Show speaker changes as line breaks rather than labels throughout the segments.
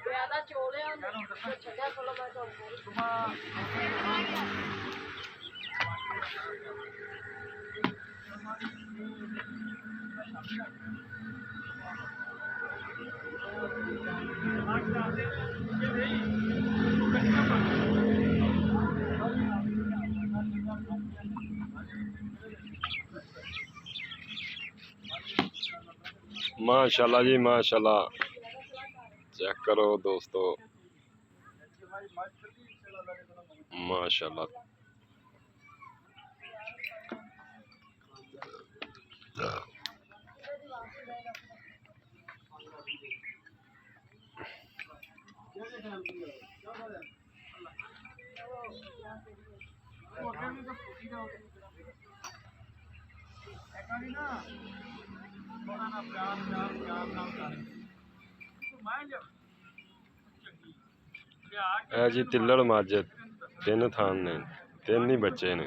ज्यादा चोले छड्या सोलो मैं तो
माशाल्लाह जी माशाल्लाह। चेक करो दोस्तों माशाल्लाह। है जी तिल्लड़ मज तीन थान ने, तीन ही बच्चे ने,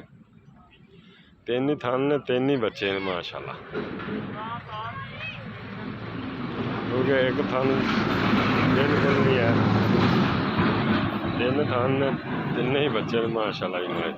तीन ही थान ने, तीन ही बच्चे ने माशाल्लाह। क्योंकि एक थान बिल्कुल नहीं है, तीन थान ने, तीन ही बच्चे ने माशाल्लाह इन्हें।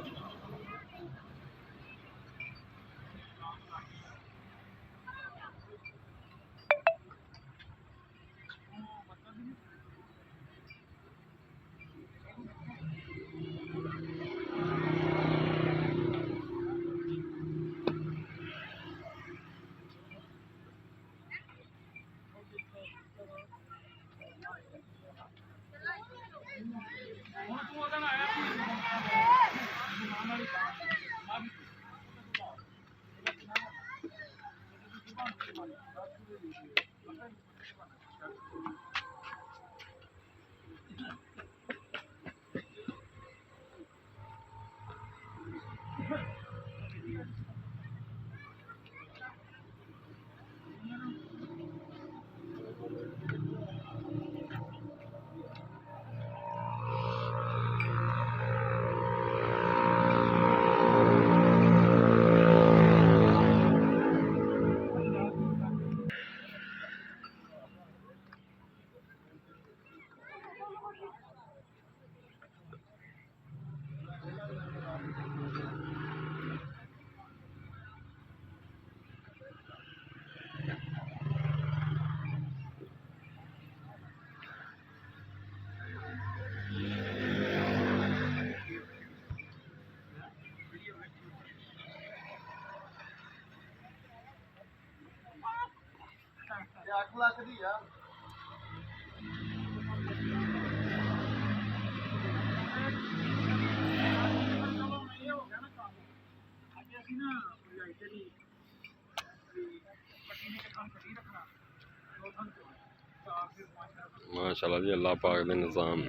माशाल्लाह जी अल्लाह पाक दे निज़ाम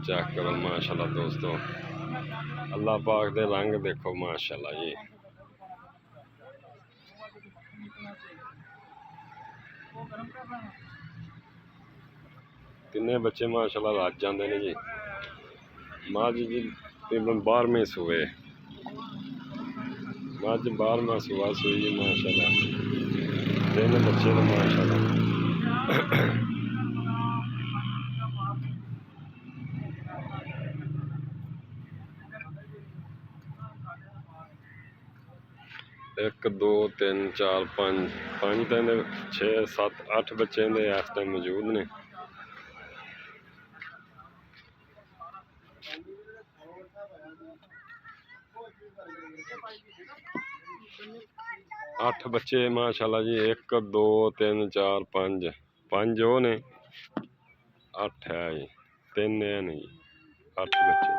चेक करो माशाल्लाह दोस्तों, अल्लाह पाक दे रंग देखो माशाल्लाह जी। किन्ने बच्चे माशाल्लाह रज जाते हैं जी। मझ जी तकरीबन 12वें सूए, मझ 12वां सूआ सूई जी माशाल्लाह, तीन बच्चे ने माशाल्लाह। एक दो तीन चार पाँच पाँच दिन 6 7 8 बच्चे इस टाइम मौजूद ने। अठ बच्चे माशाल्लाह जी, 1 2 3 4 5 5 वो ने, 8 है जी, 3 है नहीं, 8 बच्चे।